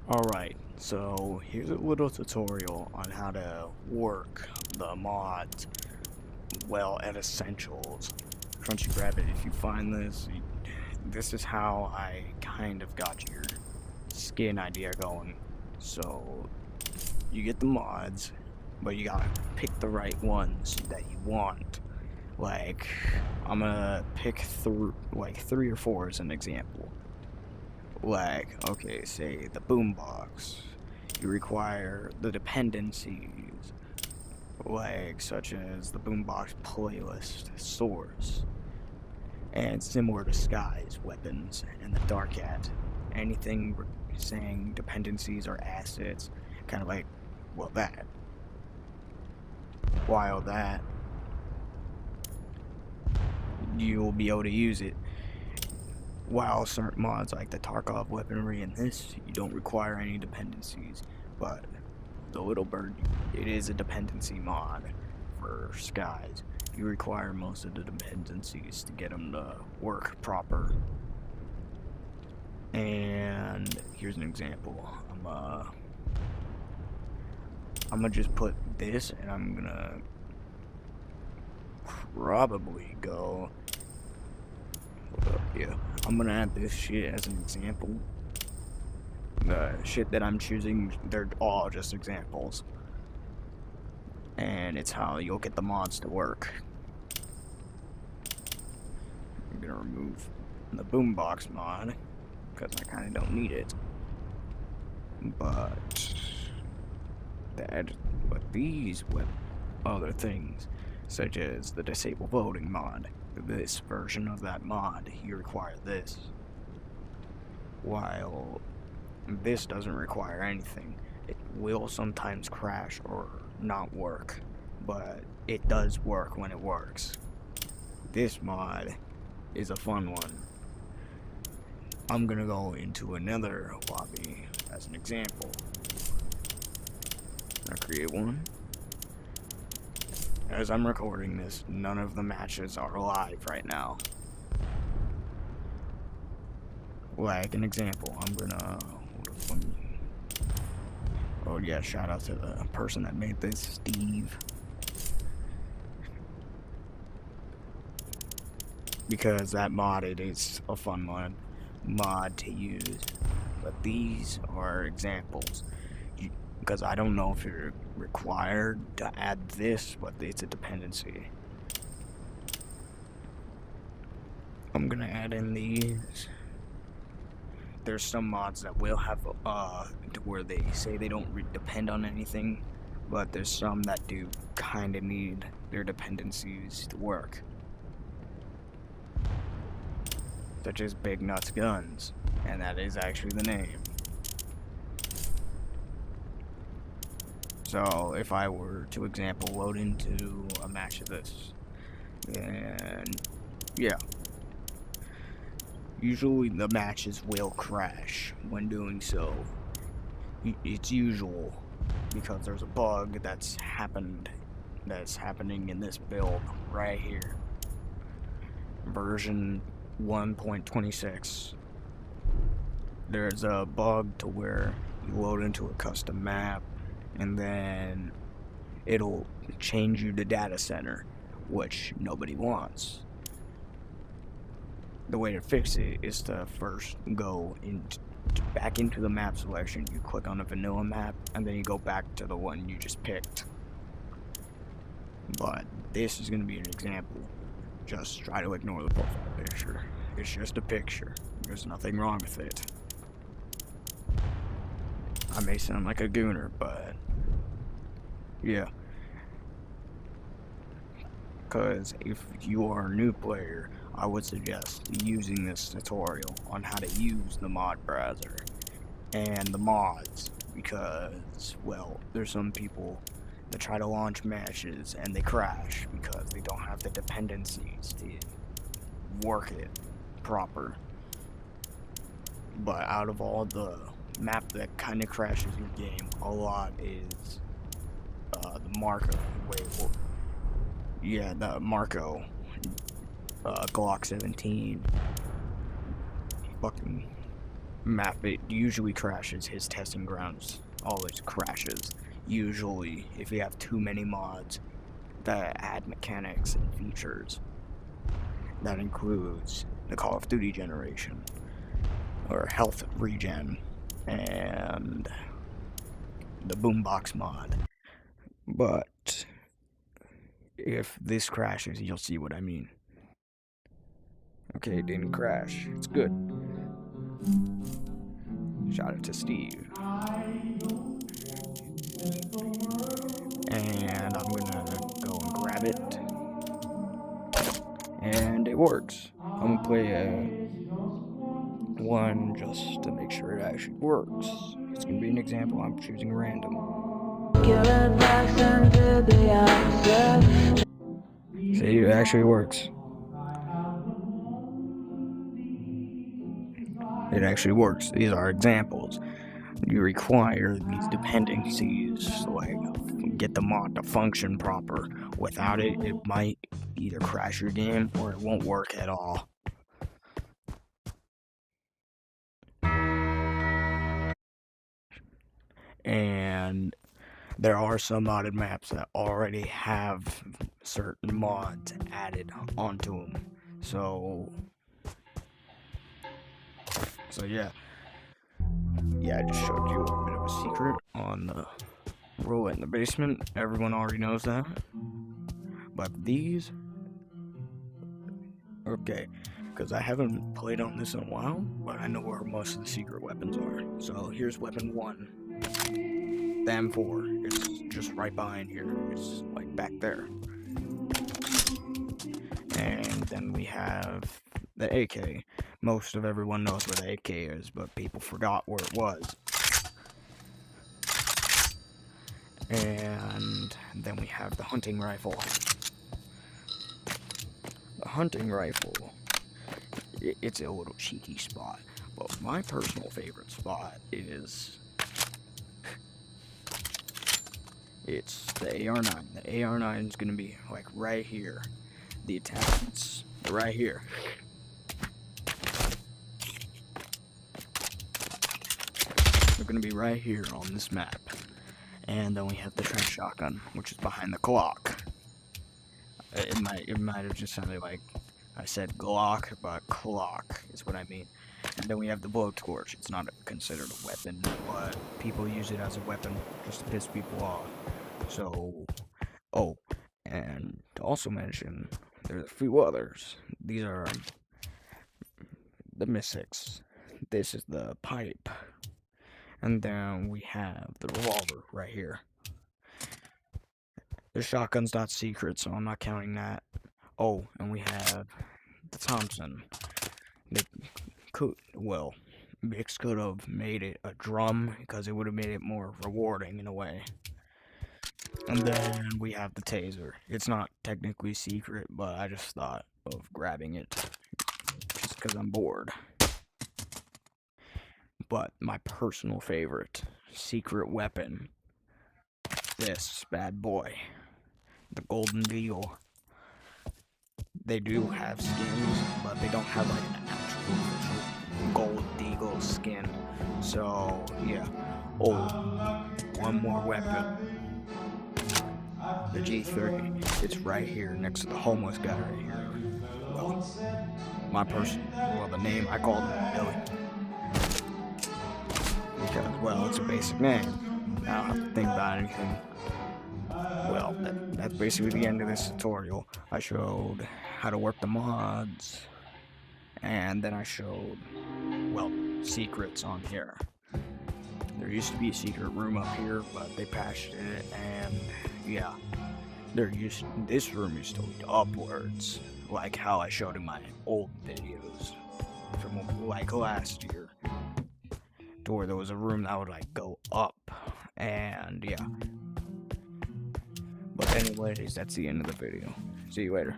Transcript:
Alright, so here's a little tutorial on how to work the mods well at Essentials. Crunchy Rabbit, if you find this, this is how I kind of got your skin idea going. So, you get the mods, but you gotta pick the right ones that you want. Like, I'm gonna pick like 3 or 4 as an example. Like, okay, say the boombox. You require the dependencies, like such as the boombox playlist source, and similar to skies, weapons, and the dark cat. Anything saying dependencies or assets, kind of like, well, that. While that, you'll be able to use it. While certain mods like the Tarkov weaponry and this, you don't require any dependencies, but the Little Bird, it is a dependency mod for skies. You require most of the dependencies to get them to work proper. And here's an example. I'm gonna just put this, and I'm gonna probably go. Yeah, I'm gonna add this shit as an example. The shit that I'm choosing, they're all just examples. And it's how you'll get the mods to work. I'm gonna remove the boombox mod, because I kinda don't need it. But these with other things, such as the disable voting mod, this version of that mod, you require this. While this doesn't require anything. It will sometimes crash or not work, but it does work when it works. This mod is a fun one. I'm gonna go into another lobby as an example. I'll create one. As I'm recording this, none of the matches are live right now. Like an example, I'm gonna, oh yeah, shout out to the person that made this, Steve. Because that mod, it is a fun mod to use. But these are examples. Because I don't know if you're required to add this, but it's a dependency. I'm gonna add in these. There's some mods that will have to where they say they don't depend on anything, but there's some that do kind of need their dependencies to work, such as Bignut's guns, and that is actually the name. So if I were to example load into a match of this, then yeah. Usually the matches will crash when doing so. It's usual because there's a bug that's happening in this build right here. Version 1.26. There's a bug to where you load into a custom map and then it'll change you to data center, which nobody wants. The way to fix it is to first go back into the map selection. You click on a vanilla map, and then you go back to the one you just picked. But this is going to be an example. Just try to ignore the profile picture. It's just a picture. There's nothing wrong with it. I may sound like a gooner, but yeah. Because if you are a new player, I would suggest using this tutorial on how to use the mod browser and the mods, because, well, there's some people that try to launch matches and they crash because they don't have the dependencies to work it proper. But out of all the map that kind of crashes your game, a lot is the Marco. Yeah, the Marco. Glock 17. Fucking map, it usually crashes. His testing grounds always crashes. Usually, if you have too many mods that add mechanics and features. That includes the Call of Duty generation, or health regen, and the boombox mod. But if this crashes, you'll see what I mean. Okay, it didn't crash. It's good. Shout out to Steve. And I'm gonna go and grab it. And it works. I'm gonna play one just to make sure it actually works. It's gonna be an example. I'm choosing random. See, it actually works. It actually works. These are examples. You require these dependencies to like get the mod to function proper. Without it, it might either crash your game or it won't work at all. And there are some modded maps that already have certain mods added onto them. So yeah. Yeah, I just showed you a bit of a secret on the rule in the basement. Everyone already knows that. But these, okay, because I haven't played on this in a while, but I know where most of the secret weapons are. So here's weapon 1. The M4. It's just right behind here. It's like back there. And then we have the AK. Most of everyone knows where the AK is, but people forgot where it was. And then we have the hunting rifle. The hunting rifle, it's a little cheeky spot, but my personal favorite spot is it's the AR-9. The AR-9 is gonna be like right here. The attachments are right here. They're gonna be right here on this map. And then we have the trench shotgun, which is behind the Glock. It might have just sounded like I said Glock, but clock is what I mean. And then we have the blowtorch. It's not considered a weapon, but people use it as a weapon just to piss people off. So, oh, and to also mention, there's a few others. These are the mystics. This is the pipe. And then we have the revolver right here. The shotgun's not secret, so I'm not counting that. Oh, and we have the Thompson. They could, well, Bix could have made it a drum because it would have made it more rewarding in a way. And then we have the taser. It's not technically secret, but I just thought of grabbing it just because I'm bored. But my personal favorite secret weapon, this bad boy, the Golden Deagle. They do have skins, but they don't have like an actual Gold Deagle skin. So yeah. Oh, one more weapon. The G30. It's right here next to the homeless guy right here. Well, the name I called him Billy. Because, well, it's a basic name. I don't have to think about anything. Well, that's basically the end of this tutorial. I showed how to work the mods, and then I showed, well, secrets on here. There used to be a secret room up here, but they patched it, and yeah, this room used to lead upwards, like how I showed in my old videos from like last year, to where there was a room that would like go up, and yeah. But anyways, that's the end of the video. See you later.